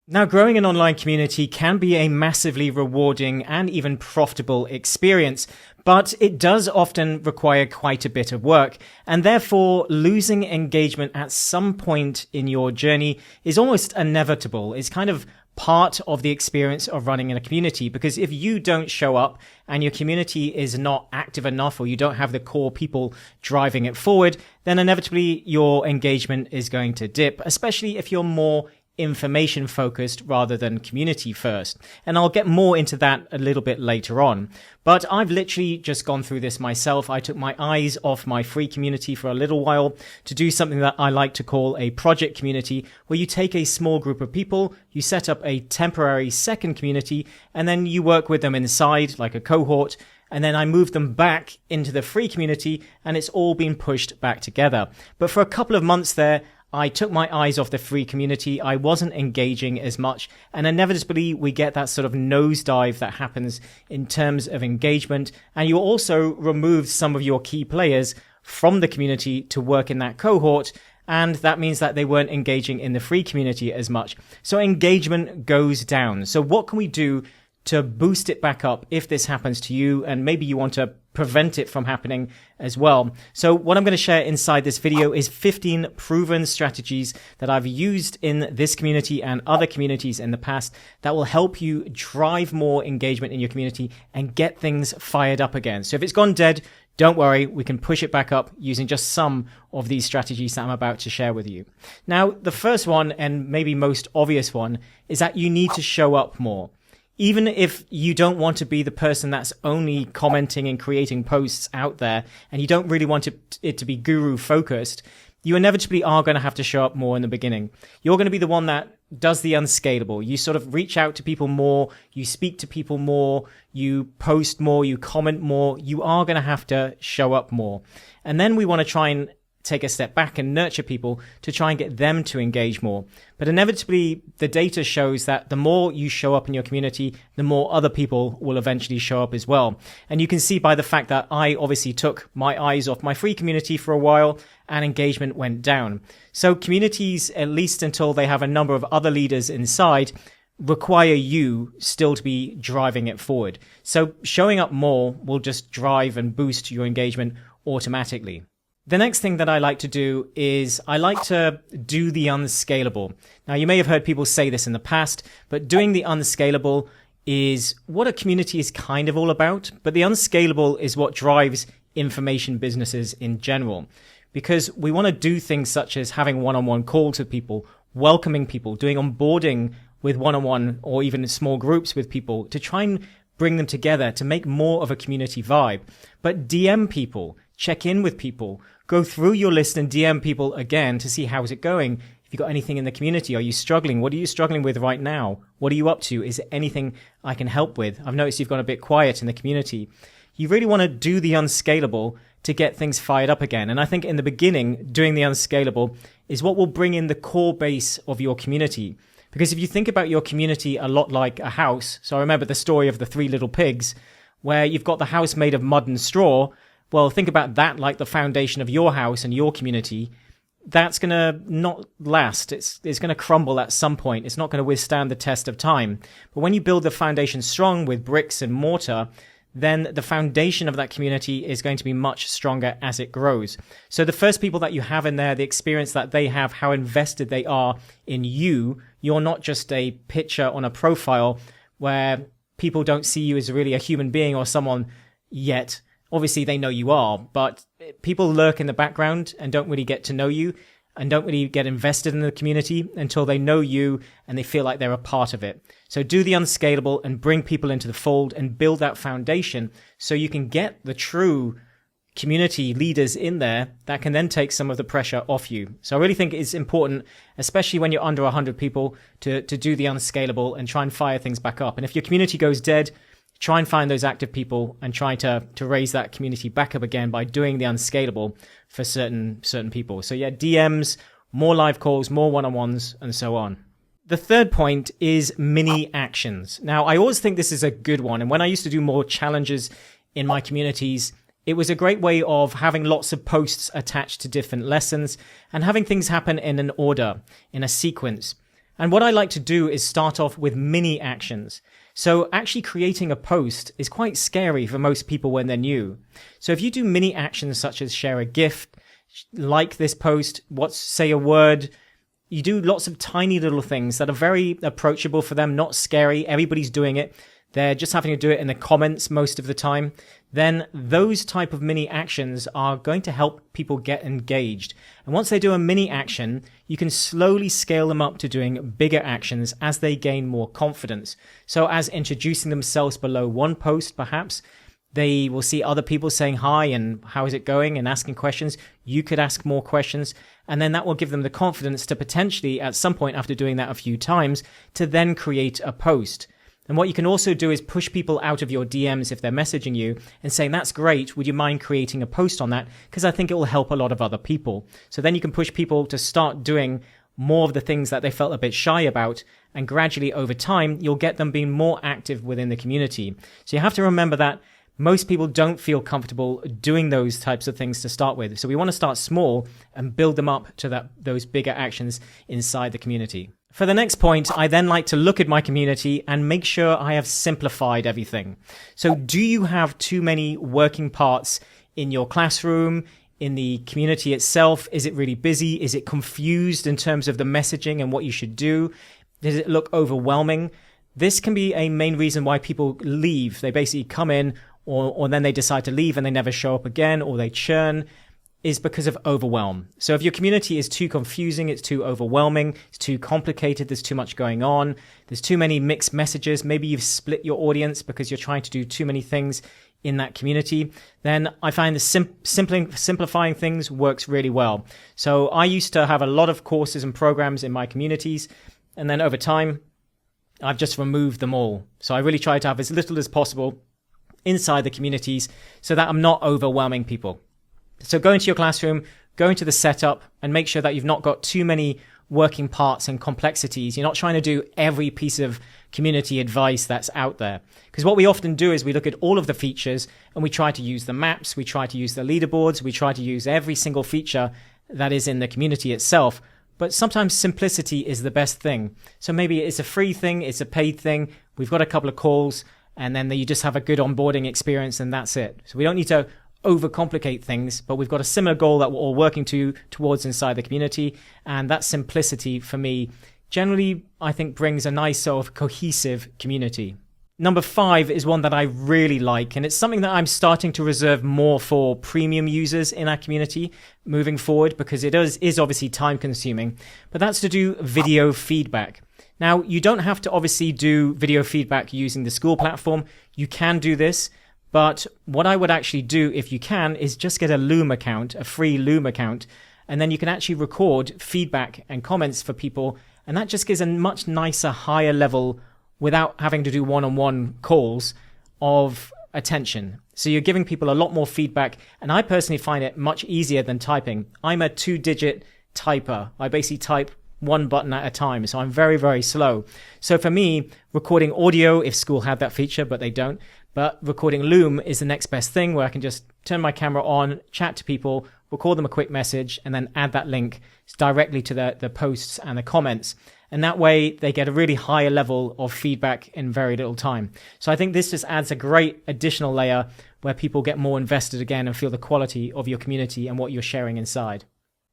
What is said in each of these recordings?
Now, growing an online community can be a massively rewarding and even profitable experience, but it does often require quite a bit of work, and therefore losing engagement at some point in your journey is almost inevitable. It's kind of part of the experience of running in a community, because if you don't show up and your community is not active enough, or you don't have the core people driving it forward, then inevitably your engagement is going to dip, especially if you're more information focused rather than community first. And I'll get more into that a little bit later on. But I've literally just gone through this myself. I took my eyes off my free community for a little while to do something that I like to call a project community, where you take a small group of people, you set up a temporary second community, and then you work with them inside like a cohort. And then I moved them back into the free community, and it's all been pushed back together. But for a couple of months there, I took my eyes off the free community. I wasn't engaging as much, and inevitably we get that sort of nosedive that happens in terms of engagement. And you also removed some of your key players from the community to work in that cohort, and that means that they weren't engaging in the free community as much. So engagement goes down. So what can we do to boost it back up if this happens to you, and maybe you want to prevent it from happening as well? So what I'm going to share inside this video is 15 proven strategies that I've used in this community and other communities in the past that will help you drive more engagement in your community and get things fired up again. So if it's gone dead, don't worry, we can push it back up using just some of these strategies that I'm about to share with you. Now, the first one, and maybe most obvious one, is that you need to show up more. Even if you don't want to be the person that's only commenting and creating posts out there, and you don't really want it to be guru focused, you inevitably are going to have to show up more in the beginning. You're going to be the one that does the unscalable. You sort of reach out to people more, you speak to people more, you post more, you comment more. You are going to have to show up more. And then we want to try and take a step back and nurture people to try and get them to engage more. But inevitably, the data shows that the more you show up in your community, the more other people will eventually show up as well. And you can see by the fact that I obviously took my eyes off my free community for a while and engagement went down. So communities, at least until they have a number of other leaders inside, require you still to be driving it forward. So showing up more will just drive and boost your engagement automatically. The next thing that I like to do is I like to do the unscalable. Now, you may have heard people say this in the past, but doing the unscalable is what a community is kind of all about. But the unscalable is what drives information businesses in general, because we want to do things such as having one-on-one calls with people, welcoming people, doing onboarding with one-on-one or even small groups with people to try and bring them together to make more of a community vibe. But DM people, check in with people, go through your list and DM people again to see how's it going. If you've got anything in the community, are you struggling? What are you struggling with right now? What are you up to? Is there anything I can help with? I've noticed you've gone a bit quiet in the community. You really want to do the unscalable to get things fired up again. And I think in the beginning, doing the unscalable is what will bring in the core base of your community. Because if you think about your community a lot like a house, so I remember the story of the 3 little pigs, where you've got the house made of mud and straw. Well, think about that like the foundation of your house and your community. That's going to not last. It's going to crumble at some point. It's not going to withstand the test of time. But when you build the foundation strong with bricks and mortar, then the foundation of that community is going to be much stronger as it grows. So the first people that you have in there, the experience that they have, how invested they are in you, you're not just a picture on a profile where people don't see you as really a human being or someone yet. Obviously, they know you are, but people lurk in the background and don't really get to know you and don't really get invested in the community until they know you and they feel like they're a part of it. So do the unscalable and bring people into the fold and build that foundation so you can get the true community leaders in there that can then take some of the pressure off you. So I really think it's important, especially when you're under 100 people, to do the unscalable and try and fire things back up. And if your community goes dead, try and find those active people and try to raise that community back up again by doing the unscalable for certain people. So yeah, DMs, more live calls, more one-on-ones, and so on. The third point is mini actions. Now, I always think this is a good one. And when I used to do more challenges in my communities, it was a great way of having lots of posts attached to different lessons and having things happen in an order, in a sequence. And what I like to do is start off with mini actions. So actually creating a post is quite scary for most people when they're new. So if you do mini actions such as share a gift, like this post, say a word, you do lots of tiny little things that are very approachable for them, not scary. Everybody's doing it. They're just having to do it in the comments most of the time. Then those type of mini actions are going to help people get engaged. And once they do a mini action, you can slowly scale them up to doing bigger actions as they gain more confidence. So as introducing themselves below one post, perhaps, they will see other people saying hi and how is it going and asking questions. You could ask more questions, and then that will give them the confidence to potentially, at some point after doing that a few times, to then create a post. And what you can also do is push people out of your DMs if they're messaging you and saying, that's great, would you mind creating a post on that? Because I think it will help a lot of other people. So then you can push people to start doing more of the things that they felt a bit shy about, and gradually over time, you'll get them being more active within the community. So you have to remember that most people don't feel comfortable doing those types of things to start with. So we want to start small and build them up to those bigger actions inside the community. For the next point, I then like to look at my community and make sure I have simplified everything. So do you have too many working parts in your classroom, in the community itself? Is it really busy? Is it confused in terms of the messaging and what you should do? Does it look overwhelming? This can be a main reason why people leave. They basically come in or then they decide to leave and they never show up again, or they churn, is because of overwhelm. So if your community is too confusing, it's too overwhelming, it's too complicated, there's too much going on, there's too many mixed messages, maybe you've split your audience because you're trying to do too many things in that community, then I find the simplifying things works really well. So I used to have a lot of courses and programs in my communities, and then over time, I've just removed them all. So I really try to have as little as possible inside the communities so that I'm not overwhelming people. So go into your classroom, go into the setup, and make sure that you've not got too many working parts and complexities. You're not trying to do every piece of community advice that's out there. Because what we often do is we look at all of the features and we try to use the maps, we try to use the leaderboards, we try to use every single feature that is in the community itself. But sometimes simplicity is the best thing. So maybe it's a free thing, it's a paid thing, we've got a couple of calls, and then you just have a good onboarding experience and that's it. So we don't need to overcomplicate things, but we've got a similar goal that we're all working towards inside the community. And that simplicity for me generally, I think, brings a nice sort of cohesive community. Number 5 is one that I really like, and it's something that I'm starting to reserve more for premium users in our community moving forward, because it is obviously time consuming, but that's to do video feedback. Now, you don't have to obviously do video feedback using the school platform. You can do this, but what I would actually do if you can is just get a Loom account, a free Loom account, and then you can actually record feedback and comments for people, and that just gives a much nicer, higher level without having to do one-on-one calls of attention. So you're giving people a lot more feedback, and I personally find it much easier than typing. I'm a 2-digit typer. I basically type one button at a time, so I'm very, very slow. So for me, recording audio, if school had that feature, but they don't, but recording Loom is the next best thing, where I can just turn my camera on, chat to people, record them a quick message, and then add that link directly to the posts and the comments. And that way they get a really higher level of feedback in very little time. So I think this just adds a great additional layer where people get more invested again and feel the quality of your community and what you're sharing inside.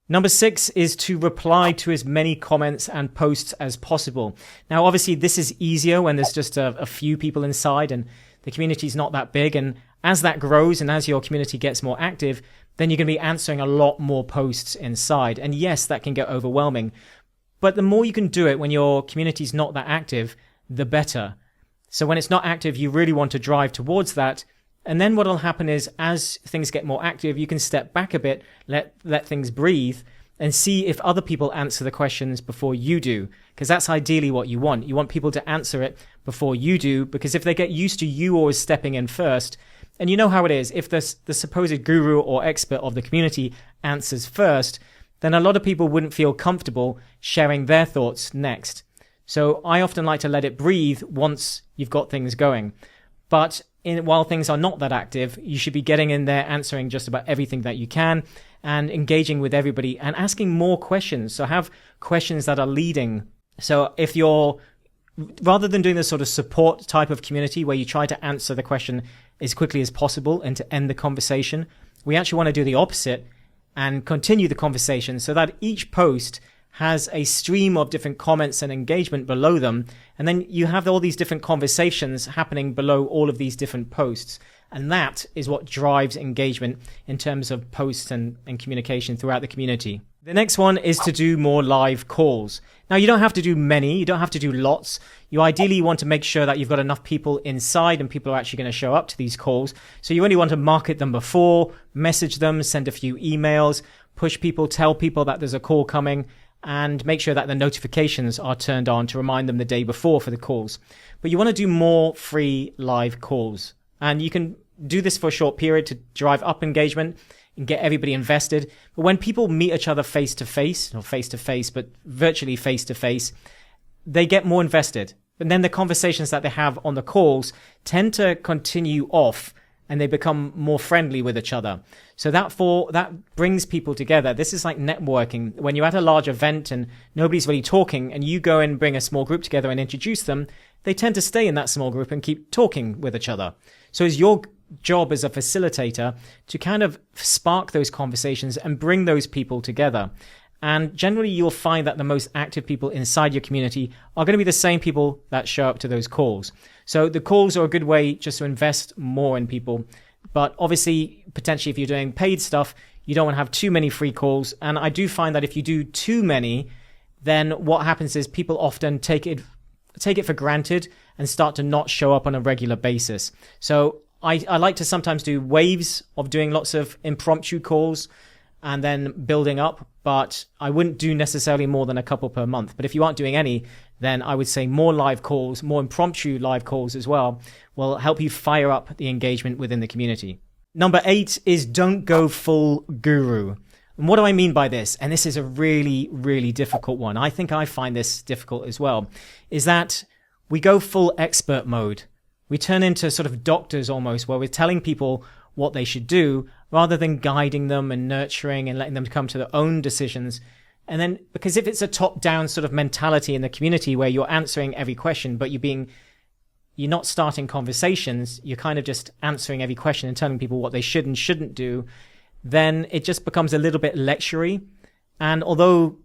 Number 6 is to reply to as many comments and posts as possible. Now, obviously, this is easier when there's just a few people inside and the community is not that big. And as that grows and as your community gets more active, then you're going to be answering a lot more posts inside. And yes, that can get overwhelming. But the more you can do it when your community is not that active, the better. So when it's not active, you really want to drive towards that. And then what will happen is, as things get more active, you can step back a bit, let things breathe, and see if other people answer the questions before you do. Because that's ideally what you want. You want people to answer it before you do, because if they get used to you always stepping in first, and you know how it is, if the supposed guru or expert of the community answers first, then a lot of people wouldn't feel comfortable sharing their thoughts next. So I often like to let it breathe once you've got things going. But while things are not that active, you should be getting in there, answering just about everything that you can, and engaging with everybody and asking more questions. So have questions that are leading So if you're, rather than doing this sort of support type of community where you try to answer the question as quickly as possible and to end the conversation, we actually want to do the opposite and continue the conversation so that each post has a stream of different comments and engagement below them. And then you have all these different conversations happening below all of these different posts. And that is what drives engagement in terms of posts and communication throughout the community. The next one is to do more live calls. Now, you don't have to do many. You don't have to do lots. You ideally want to make sure that you've got enough people inside and people are actually going to show up to these calls. So you only want to market them before, message them, send a few emails, push people, tell people that there's a call coming, and make sure that the notifications are turned on to remind them the day before for the calls. But you want to do more free live calls. And you can do this for a short period to drive up engagement and get everybody invested. But when people meet each other face to face, not face to face, but virtually face to face, they get more invested. And then the conversations that they have on the calls tend to continue off and they become more friendly with each other. So that brings people together. This is like networking. When you're at a large event and nobody's really talking and you go and bring a small group together and introduce them, they tend to stay in that small group and keep talking with each other. So it's your job as a facilitator to kind of spark those conversations and bring those people together. And generally, you'll find that the most active people inside your community are going to be the same people that show up to those calls. So the calls are a good way just to invest more in people. But obviously, potentially, if you're doing paid stuff, you don't want to have too many free calls. And I do find that if you do too many, then what happens is people often take it for granted and start to not show up on a regular basis. So I like to sometimes do waves of doing lots of impromptu calls and then building up, but I wouldn't do necessarily more than a couple per month. But if you aren't doing any, then I would say more live calls, more impromptu live calls as well, will help you fire up the engagement within the community. Number 8 is don't go full guru. And what do I mean by this? And this is a really, really difficult one. I think I find this difficult as well, is that we go full expert mode. We turn into sort of doctors almost, where we're telling people what they should do rather than guiding them and nurturing and letting them come to their own decisions. And then, because if it's a top-down sort of mentality in the community where you're answering every question, but you're not starting conversations, you're kind of just answering every question and telling people what they should and shouldn't do, then it just becomes a little bit lectury. And although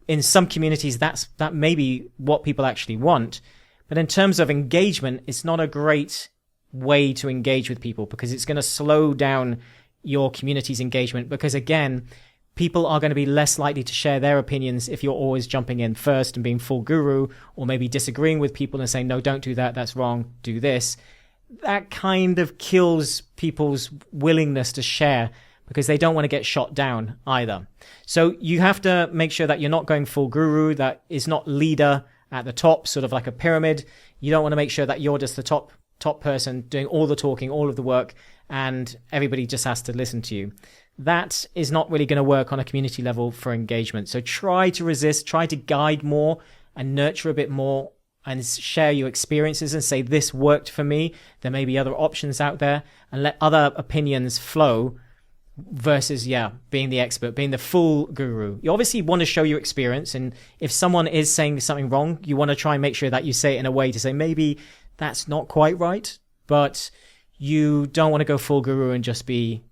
in some communities that may be what people actually want, but in terms of engagement, it's not a great way to engage with people because it's going to slow down your community's engagement because, again, people are going to be less likely to share their opinions if you're always jumping in first and being full guru, or maybe disagreeing with people and saying, no, don't do that, that's wrong, do this. That kind of kills people's willingness to share because they don't want to get shot down either. So you have to make sure that you're not going full guru, that is not leader at the top, sort of like a pyramid. You don't want to make sure that you're just the top person doing all the talking, all of the work, and everybody just has to listen to you. That is not really going to work on a community level for engagement. So try to resist, try to guide more and nurture a bit more and share your experiences and say, this worked for me. There may be other options out there, and let other opinions flow versus, being the expert, being the full guru. You obviously want to show your experience. And if someone is saying something wrong, you want to try and make sure that you say it in a way to say, maybe that's not quite right, but you don't want to go full guru and just be,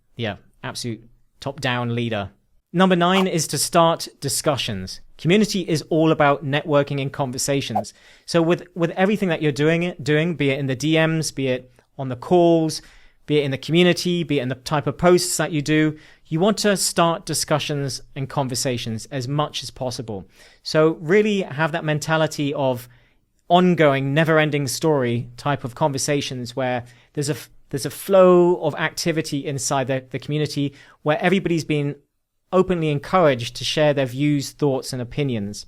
absolute top-down leader. Number 9 is to start discussions. Community is all about networking and conversations. So with everything that you're doing, be it in the DMs, be it on the calls, be it in the community, be it in the type of posts that you do, you want to start discussions and conversations as much as possible. So really have that mentality of ongoing, never-ending story type of conversations where there's a flow of activity inside the community where everybody's been openly encouraged to share their views, thoughts, and opinions.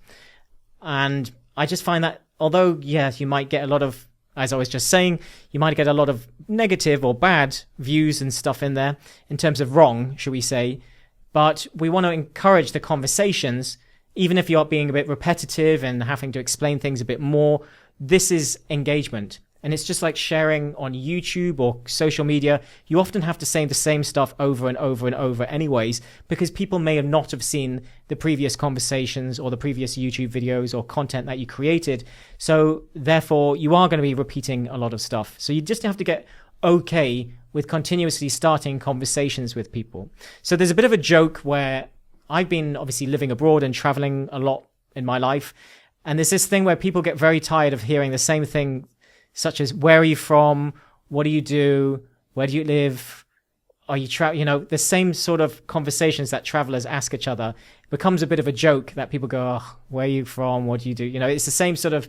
And I just find that although, you might get a lot of, as I was just saying, you might get a lot of negative or bad views and stuff in there in terms of wrong, should we say. But we want to encourage the conversations, even if you're being a bit repetitive and having to explain things a bit more. This is engagement. And it's just like sharing on YouTube or social media. You often have to say the same stuff over and over and over anyways, because people may have not have seen the previous conversations or the previous YouTube videos or content that you created. So therefore, you are going to be repeating a lot of stuff. So you just have to get okay with continuously starting conversations with people. So there's a bit of a joke where I've been obviously living abroad and traveling a lot in my life. And there's this thing where people get very tired of hearing the same thing, such as, where are you from? What do you do? Where do you live? Are you the same sort of conversations that travelers ask each other. It becomes a bit of a joke that people go, oh, where are you from? What do you do? It's the same sort of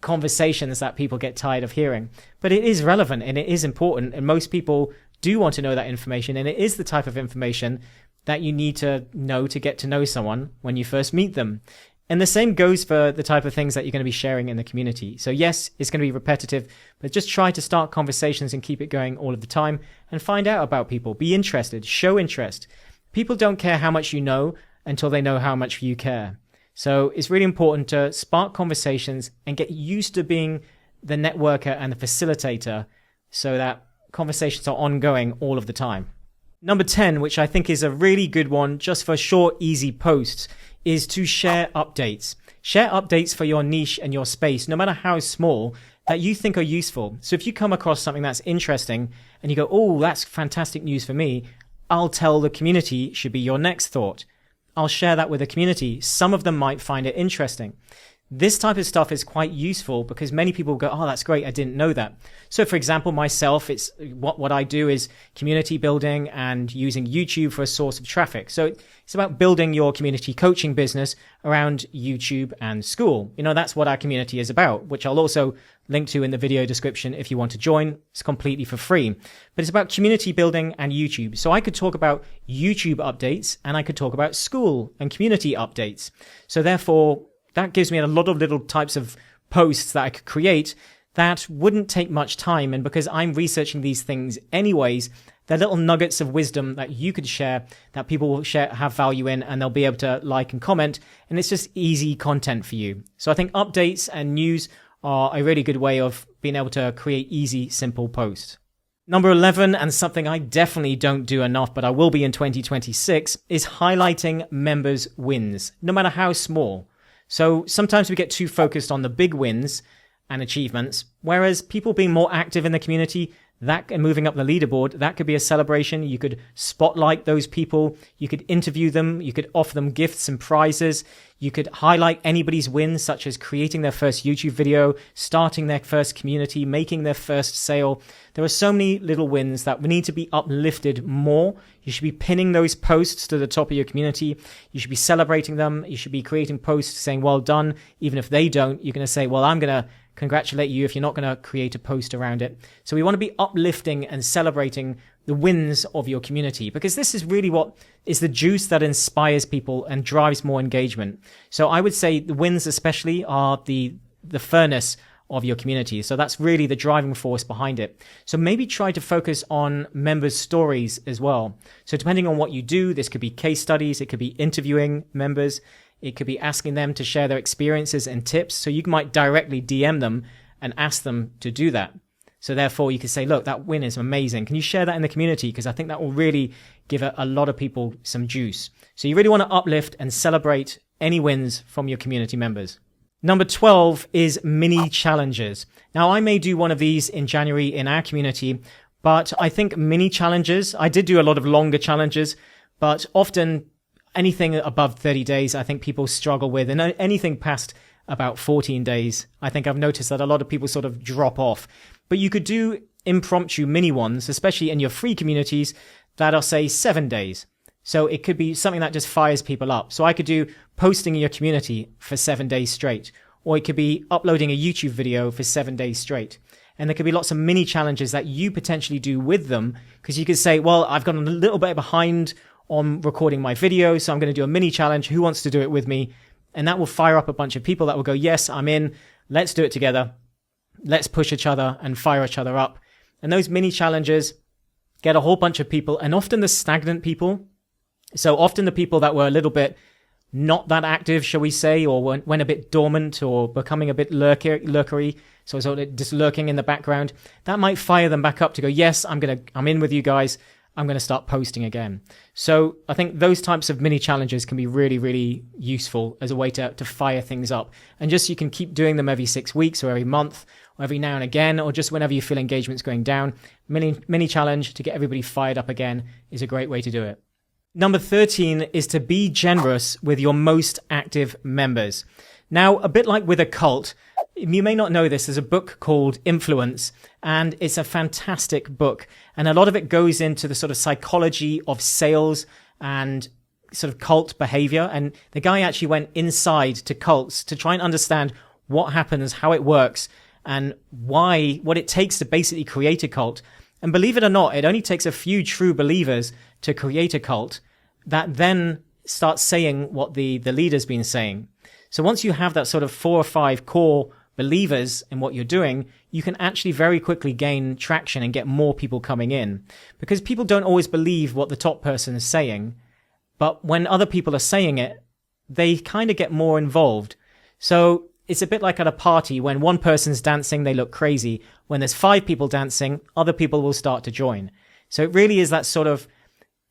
conversations that people get tired of hearing. But it is relevant and it is important. And most people do want to know that information. And it is the type of information that you need to know to get to know someone when you first meet them. And the same goes for the type of things that you're going to be sharing in the community. So yes, it's going to be repetitive, but just try to start conversations and keep it going all of the time and find out about people. Be interested, show interest. People don't care how much you know until they know how much you care. So it's really important to spark conversations and get used to being the networker and the facilitator so that conversations are ongoing all of the time. Number 10, which I think is a really good one just for short, easy posts, is to share updates. Share updates for your niche and your space, no matter how small, that you think are useful. So if you come across something that's interesting and you go, oh, that's fantastic news for me, I'll tell the community should be your next thought. I'll share that with the community. Some of them might find it interesting. This type of stuff is quite useful because many people go, oh, that's great, I didn't know that. So for example, myself, it's what I do is community building and using YouTube for a source of traffic. So it's about building your community coaching business around YouTube and school. That's what our community is about, which I'll also link to in the video description if you want to join. It's completely for free. But it's about community building and YouTube. So I could talk about YouTube updates and I could talk about school and community updates. So therefore, that gives me a lot of little types of posts that I could create that wouldn't take much time. And because I'm researching these things anyways, they're little nuggets of wisdom that you could share, that people will have value in, and they'll be able to like and comment. And it's just easy content for you. So I think updates and news are a really good way of being able to create easy, simple posts. Number 11, and something I definitely don't do enough, but I will be in 2026, is highlighting members' wins, no matter how small. So sometimes we get too focused on the big wins and achievements, whereas people being more active in the community, that and moving up the leaderboard, that could be a celebration. You could spotlight those people. You could interview them. You could offer them gifts and prizes. You could highlight anybody's wins, such as creating their first YouTube video, starting their first community, making their first sale. There are so many little wins that need to be uplifted more. You should be pinning those posts to the top of your community. You should be celebrating them. You should be creating posts saying, well done. Even if they don't, you're going to say, well, I'm going to congratulate you if you're not going to create a post around it. So we want to be uplifting and celebrating the wins of your community, because this is really what is the juice that inspires people and drives more engagement. So I would say the wins especially are the furnace of your community. So that's really the driving force behind it. So maybe try to focus on members' stories as well. So depending on what you do, this could be case studies, it could be interviewing members, it could be asking them to share their experiences and tips. So you might directly DM them and ask them to do that. So therefore you could say, look, that win is amazing. Can you share that in the community? Because I think that will really give a lot of people some juice. So you really want to uplift and celebrate any wins from your community members. Number 12 is mini challenges. Now I may do one of these in January in our community, but I think mini challenges, I did do a lot of longer challenges, but often anything above 30 days, I think people struggle with, and anything past about 14 days, I think I've noticed that a lot of people sort of drop off. But you could do impromptu mini ones, especially in your free communities that are, say, 7 days. So it could be something that just fires people up. So I could do posting in your community for 7 days straight, or it could be uploading a YouTube video for 7 days straight. And there could be lots of mini challenges that you potentially do with them, because you could say, well, I've gone a little bit behind on recording my video, so I'm going to do a mini challenge. Who wants to do it with me? And that will fire up a bunch of people that will go, yes, I'm in. Let's do it together. Let's push each other and fire each other up. And those mini challenges get a whole bunch of people, and often the stagnant people. So often the people that were a little bit not that active, shall we say, or went a bit dormant or becoming a bit lurkery, so sort of just lurking in the background, that might fire them back up to go, yes, I'm in with you guys. I'm going to start posting again. So I think those types of mini challenges can be really, really useful as a way to fire things up. And just you can keep doing them every 6 weeks or every month or every now and again, or just whenever you feel engagement's going down. Mini challenge to get everybody fired up again is a great way to do it. Number 13 is to be generous with your most active members. Now, a bit like with a cult, you may not know this, there's a book called Influence, and it's a fantastic book. And a lot of it goes into the sort of psychology of sales and sort of cult behavior. And the guy actually went inside to cults to try and understand what happens, how it works, and what it takes to basically create a cult. And believe it or not, it only takes a few true believers to create a cult that then start saying what the leader's been saying. So once you have that sort of 4 or 5 core believers in what you're doing, you can actually very quickly gain traction and get more people coming in. Because people don't always believe what the top person is saying, but when other people are saying it, they kind of get more involved. So it's a bit like at a party, when one person's dancing, they look crazy. When there's 5 people dancing, other people will start to join. So it really is that sort of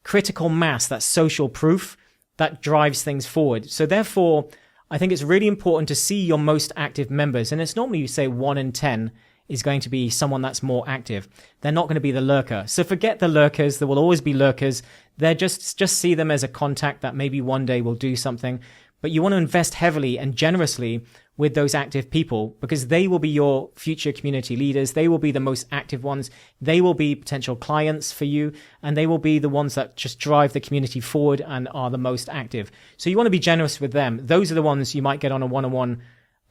critical mass, that social proof that drives things forward. So therefore, I think it's really important to see your most active members. And it's normally, you say 1 in 10 is going to be someone that's more active. They're not going to be the lurker. So forget the lurkers. There will always be lurkers. They're just see them as a contact that maybe one day will do something. But you want to invest heavily and generously with those active people, because they will be your future community leaders. They will be the most active ones. They will be potential clients for you, and they will be the ones that just drive the community forward and are the most active. So you want to be generous with them. Those are the ones you might get on a one-on-one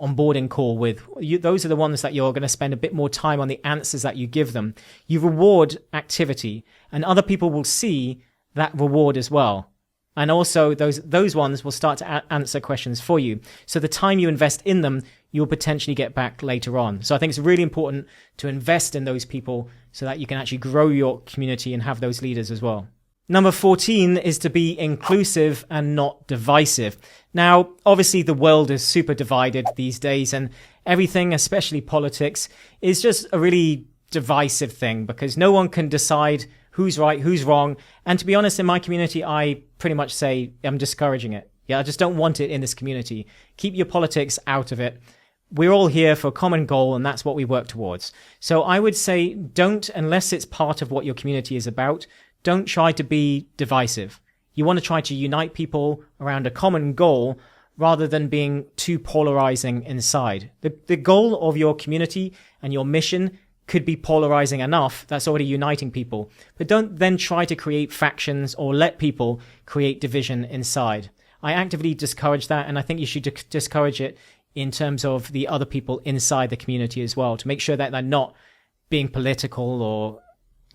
onboarding call with. Those are the ones that you're going to spend a bit more time on the answers that you give them. You reward activity, and other people will see that reward as well. And also those ones will start to answer questions for you. So the time you invest in them, you'll potentially get back later on. So I think it's really important to invest in those people so that you can actually grow your community and have those leaders as well. Number 14 is to be inclusive and not divisive. Now, obviously the world is super divided these days, and everything, especially politics, is just a really divisive thing, because no one can decide who's right, who's wrong. And to be honest, in my community, I pretty much say I'm discouraging it. Yeah, I just don't want it in this community. Keep your politics out of it. We're all here for a common goal, and that's what we work towards. So I would say don't, unless it's part of what your community is about, don't try to be divisive. You want to try to unite people around a common goal rather than being too polarizing inside. The goal of your community and your mission could be polarizing enough that's already uniting people. But don't then try to create factions or let people create division inside. I actively discourage that, and I think you should discourage it in terms of the other people inside the community as well, to make sure that they're not being political, or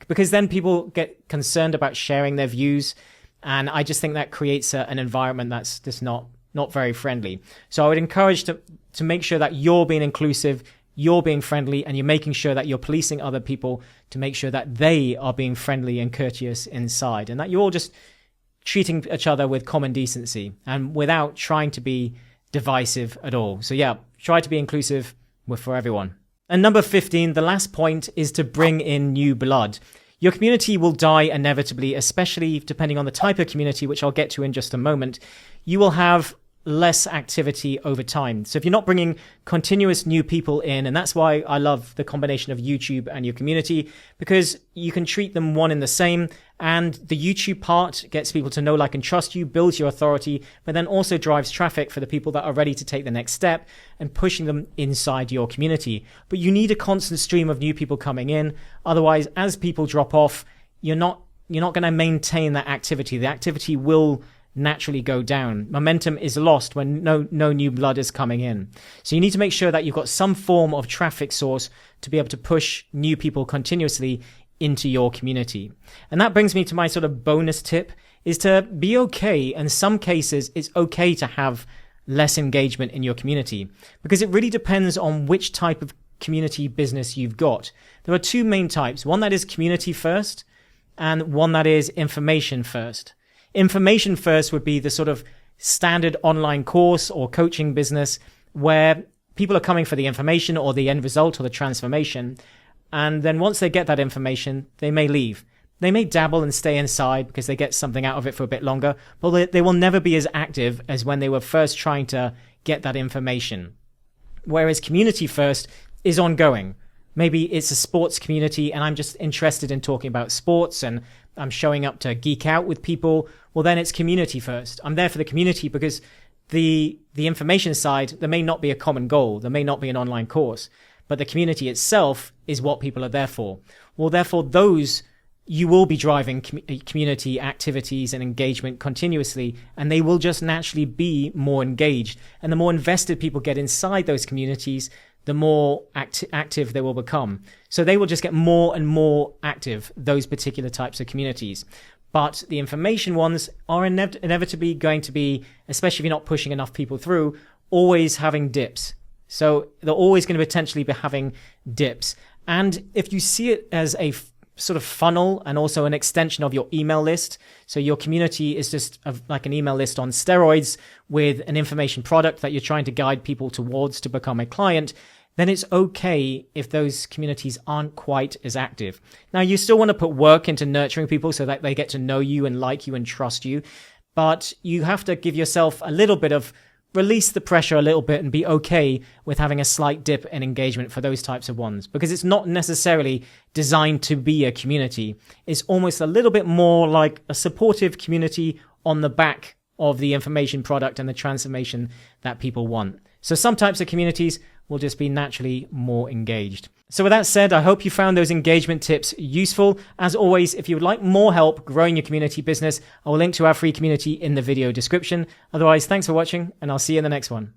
because then people get concerned about sharing their views, and I just think that creates an environment that's just not very friendly. So I would encourage to make sure that you're being inclusive, you're being friendly, and you're making sure that you're policing other people to make sure that they are being friendly and courteous inside, and that you're all just treating each other with common decency and without trying to be divisive at all. So yeah, try to be inclusive for everyone. And number 15, the last point, is to bring in new blood. Your community will die inevitably, especially depending on the type of community, which I'll get to in just a moment. You will have less activity over time. So if you're not bringing continuous new people in, and that's why I love the combination of YouTube and your community, because you can treat them one in the same, and the YouTube part gets people to know, like, and trust you, builds your authority, but then also drives traffic for the people that are ready to take the next step and pushing them inside your community. But you need a constant stream of new people coming in. Otherwise, as people drop off, you're not going to maintain that activity. The activity will naturally go down. Momentum is lost when no new blood is coming in. So you need to make sure that you've got some form of traffic source to be able to push new people continuously into your community. And that brings me to my sort of bonus tip, is to be okay. In some cases, it's okay to have less engagement in your community, because it really depends on which type of community business you've got. There are 2 main types, one that is community first and one that is information first. Information first would be the sort of standard online course or coaching business where people are coming for the information or the end result or the transformation. And then once they get that information, they may leave. They may dabble and stay inside because they get something out of it for a bit longer, but they will never be as active as when they were first trying to get that information. Whereas community first is ongoing. Maybe it's a sports community and I'm just interested in talking about sports and I'm showing up to geek out with people. Well, then it's community first. I'm there for the community because the information side, there may not be a common goal. There may not be an online course, but the community itself is what people are there for. Well, therefore, those you will be driving community activities and engagement continuously, and they will just naturally be more engaged. And the more invested people get inside those communities, the more active they will become. So they will just get more and more active, those particular types of communities. But the information ones are inevitably going to be, especially if you're not pushing enough people through, always having dips. So they're always going to potentially be having dips. And if you see it as a sort of funnel and also an extension of your email list. So your community is just like an email list on steroids with an information product that you're trying to guide people towards to become a client. Then it's okay if those communities aren't quite as active. Now, you still want to put work into nurturing people so that they get to know you and like you and trust you. But you have to give yourself a little bit of release the pressure a little bit and be okay with having a slight dip in engagement for those types of ones, because it's not necessarily designed to be a community. It's almost a little bit more like a supportive community on the back of the information product and the transformation that people want. So some types of communities will just be naturally more engaged. So with that said, I hope you found those engagement tips useful. As always, if you would like more help growing your community business, I will link to our free community in the video description. Otherwise, thanks for watching, and I'll see you in the next one.